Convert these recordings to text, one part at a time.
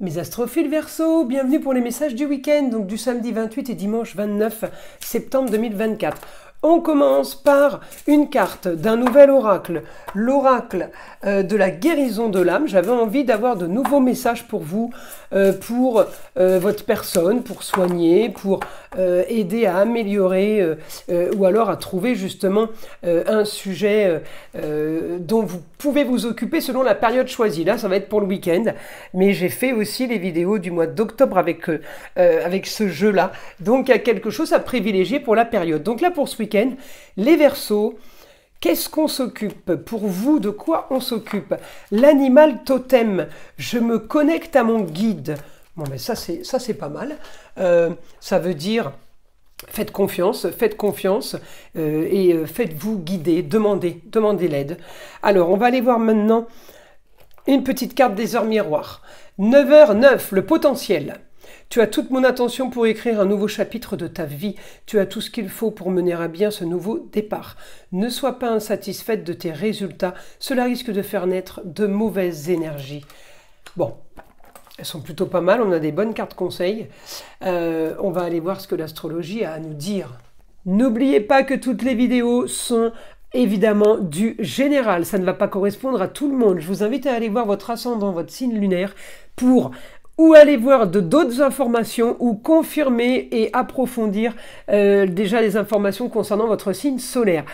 Mes astrophiles Verseau, bienvenue pour les messages du week-end, donc du samedi 28 et dimanche 29 septembre 2024. On commence par une carte d'un nouvel oracle, l'oracle de la guérison de l'âme. J'avais envie d'avoir de nouveaux messages pour vous, pour votre personne, pour soigner, pour aider à améliorer ou alors à trouver justement un sujet dont vous pouvez vous occuper selon la période choisie. Là, ça va être pour le week-end, mais j'ai fait aussi les vidéos du mois d'octobre avec ce jeu-là. Donc, il y a quelque chose à privilégier pour la période. Donc là, pour ce week-end, les Verseaux, qu'est-ce qu'on s'occupe? Pour vous, de quoi on s'occupe? L'animal totem. Je me connecte à mon guide. Bon, mais ça c'est pas mal. Ça veut dire faites confiance et faites-vous guider, demandez l'aide. Alors, on va aller voir maintenant une petite carte des heures miroirs. 9h09, le potentiel. Tu as toute mon attention pour écrire un nouveau chapitre de ta vie. Tu as tout ce qu'il faut pour mener à bien ce nouveau départ. Ne sois pas insatisfaite de tes résultats. Cela risque de faire naître de mauvaises énergies. Bon, elles sont plutôt pas mal. On a des bonnes cartes conseils. On va aller voir ce que l'astrologie a à nous dire. N'oubliez pas que toutes les vidéos sont évidemment du général. Ça ne va pas correspondre à tout le monde. Je vous invite à aller voir votre ascendant, votre signe lunaire pour ou aller voir d'autres informations ou confirmer et approfondir déjà les informations concernant votre signe solaire.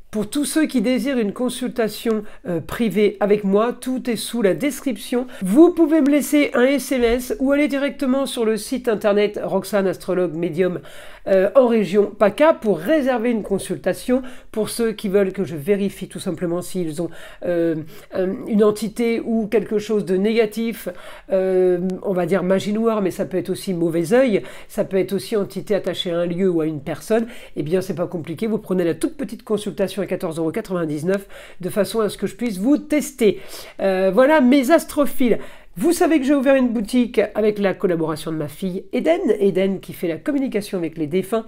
Pour tous ceux qui désirent une consultation privée avec moi, tout est sous la description. Vous pouvez me laisser un SMS ou aller directement sur le site internet Roxane Astrologue Médium en région PACA pour réserver une consultation. Pour ceux qui veulent que je vérifie tout simplement s'ils ont une entité ou quelque chose de négatif, on va dire magie noire, mais ça peut être aussi mauvais œil, ça peut être aussi entité attachée à un lieu ou à une personne. Eh bien, c'est pas compliqué, vous prenez la toute petite consultation à 14,99 € de façon à ce que je puisse vous tester. Voilà mes astrophiles. Vous savez que j'ai ouvert une boutique avec la collaboration de ma fille Eden qui fait la communication avec les défunts,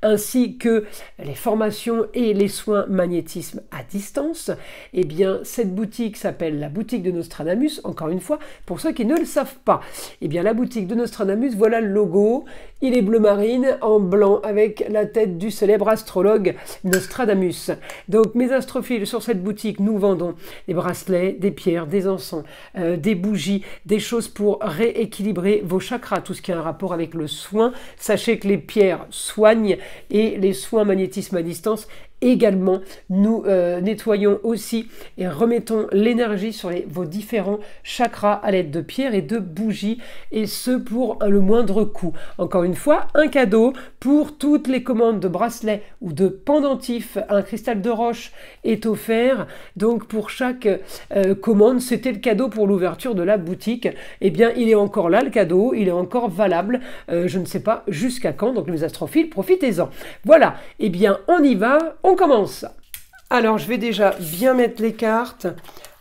ainsi que les formations et les soins magnétisme à distance. Eh bien, cette boutique s'appelle la boutique de Nostradamus, encore une fois, pour ceux qui ne le savent pas. Eh bien, la boutique de Nostradamus, voilà le logo. Il est bleu marine en blanc avec la tête du célèbre astrologue Nostradamus. Donc, mes astrophiles, sur cette boutique, nous vendons des bracelets, des pierres, des encens, des bougies, des choses pour rééquilibrer vos chakras, tout ce qui a un rapport avec le soin. Sachez que les pierres soignent et les soins magnétisme à distance également. Nous nettoyons aussi et remettons l'énergie sur vos différents chakras à l'aide de pierres et de bougies, et ce pour le moindre coût. Encore une fois, un cadeau pour toutes les commandes de bracelets ou de pendentifs. Un cristal de roche est offert, donc pour chaque commande. C'était le cadeau pour l'ouverture de la boutique. Eh bien, il est encore là, le cadeau, il est encore valable, je ne sais pas jusqu'à quand, donc les astrophiles, profitez-en. Voilà, eh bien, on y va. On commence. Alors, je vais déjà bien mettre les cartes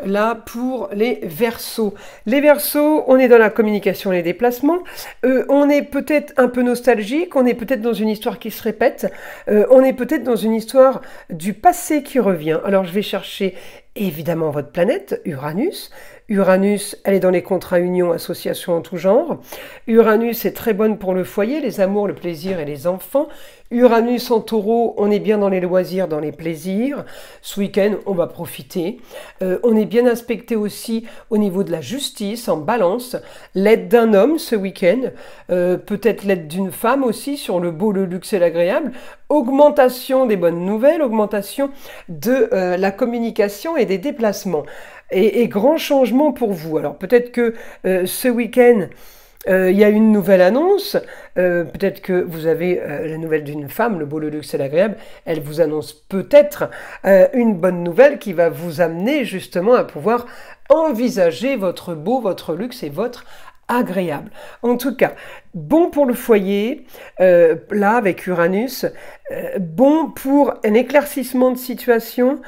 là pour les Verseaux. Les Verseaux, on est dans la communication et les déplacements. On est peut-être un peu nostalgique, on est peut-être dans une histoire qui se répète, on est peut-être dans une histoire du passé qui revient. Alors, je vais chercher évidemment votre planète, Uranus. Uranus, elle est dans les contrats unions, associations en tout genre. Uranus est très bonne pour le foyer, les amours, le plaisir et les enfants. Uranus en taureau, on est bien dans les loisirs, dans les plaisirs. Ce week-end, on va profiter. On est bien inspecté aussi au niveau de la justice, en balance. L'aide d'un homme ce week-end, peut-être l'aide d'une femme aussi sur le beau, le luxe et l'agréable. Augmentation des bonnes nouvelles, augmentation de la communication et des déplacements. Et grand changement pour vous. Alors peut-être que ce week-end, il y a une nouvelle annonce, peut-être que vous avez la nouvelle d'une femme, le beau, le luxe et l'agréable, elle vous annonce peut-être une bonne nouvelle qui va vous amener justement à pouvoir envisager votre beau, votre luxe et votre agréable. En tout cas, bon pour le foyer, là avec Uranus, bon pour un éclaircissement de situation.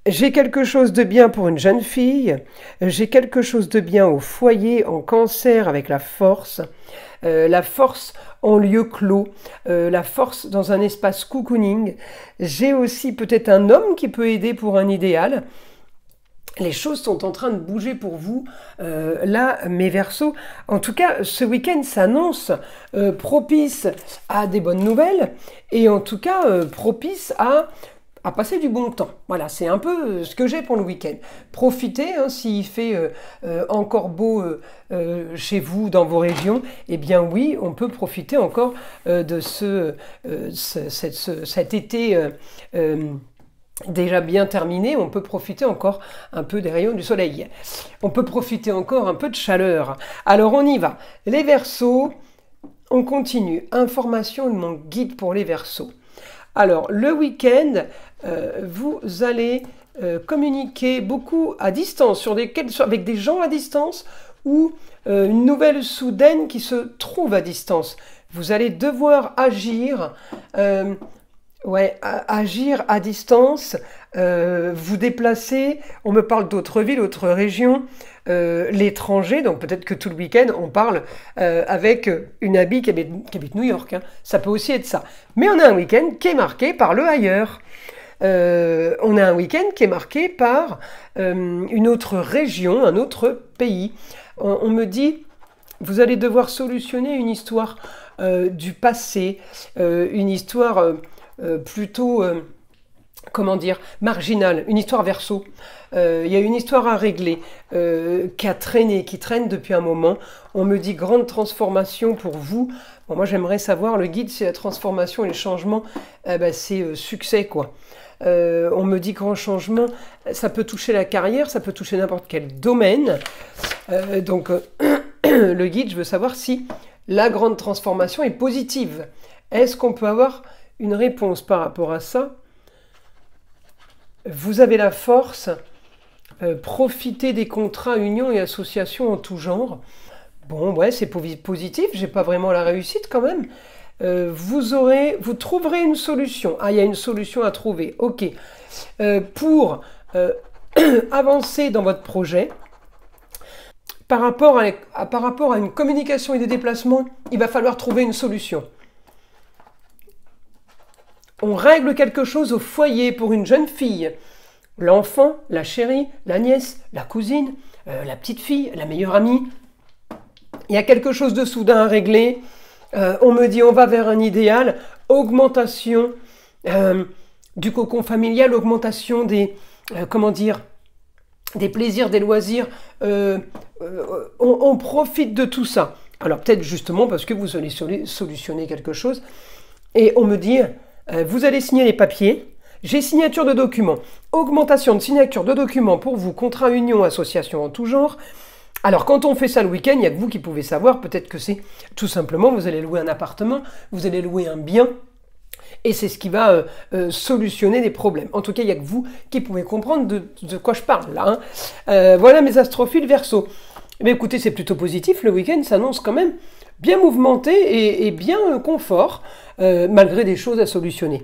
J'ai quelque chose de bien pour une jeune fille, j'ai quelque chose de bien au foyer, en cancer avec la force en lieu clos, la force dans un espace cocooning. J'ai aussi peut-être un homme qui peut aider pour un idéal. les choses sont en train de bouger pour vous, là, mes Verseaux. En tout cas, ce week-end s'annonce propice à des bonnes nouvelles et en tout cas propice à passer du bon temps. Voilà, c'est un peu ce que j'ai pour le week-end. Profitez, hein, s'il fait encore beau chez vous, dans vos régions, eh bien oui, on peut profiter encore de cet été déjà bien terminé, on peut profiter encore un peu des rayons du soleil. On peut profiter encore un peu de chaleur. Alors on y va. Les Verseaux, on continue. Information de mon guide pour les Verseaux. Alors le week-end, vous allez communiquer beaucoup à distance, avec des gens à distance ou une nouvelle soudaine qui se trouve à distance. Vous allez devoir agir. Ouais, agir à distance, vous déplacer, on me parle d'autres villes, d'autres régions, l'étranger, donc peut-être que tout le week-end on parle avec une amie qui habite New York, hein. Ça peut aussi être ça. Mais on a un week-end qui est marqué par le ailleurs. On a un week-end qui est marqué par une autre région, un autre pays. On me dit, vous allez devoir solutionner une histoire du passé, une histoire... plutôt, comment dire, marginale, une histoire Verseau. Il y a une histoire à régler qui traîne depuis un moment. On me dit grande transformation pour vous. Bon, moi j'aimerais savoir, le guide, si la transformation et le changement, c'est succès, quoi. On me dit grand changement, ça peut toucher la carrière, ça peut toucher n'importe quel domaine. Donc le guide, je veux savoir si la grande transformation est positive. Est-ce qu'on peut avoir une réponse par rapport à ça? Vous avez la force, profitez des contrats, unions et associations en tout genre. Bon, ouais, c'est positif, j'ai pas vraiment la réussite quand même. Vous trouverez une solution. Ah, il y a une solution à trouver, ok. Pour avancer dans votre projet, par rapport à une communication et des déplacements, il va falloir trouver une solution. On règle quelque chose au foyer pour une jeune fille. L'enfant, la chérie, la nièce, la cousine, la petite fille, la meilleure amie. Il y a quelque chose de soudain à régler. On me dit on va vers un idéal. Augmentation du cocon familial, augmentation des, des plaisirs, des loisirs. On profite de tout ça. Alors peut-être justement parce que vous allez solutionner quelque chose. Et on me dit... vous allez signer les papiers, j'ai signature de documents, augmentation de signature de documents pour vous, contrat, union, association en tout genre. Alors quand on fait ça le week-end, il n'y a que vous qui pouvez savoir, peut-être que c'est tout simplement, vous allez louer un appartement, vous allez louer un bien, et c'est ce qui va solutionner des problèmes. En tout cas, il n'y a que vous qui pouvez comprendre de quoi je parle là, hein. Voilà mes astrophiles Verseau. Mais écoutez, c'est plutôt positif, le week-end s'annonce quand même bien mouvementé et bien confort, malgré des choses à solutionner.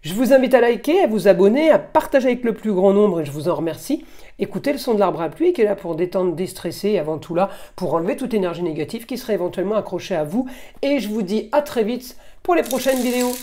Je vous invite à liker, à vous abonner, à partager avec le plus grand nombre, et je vous en remercie. Écoutez le son de l'arbre à pluie qui est là pour détendre, déstresser, et avant tout là, pour enlever toute énergie négative qui serait éventuellement accrochée à vous. Et je vous dis à très vite pour les prochaines vidéos.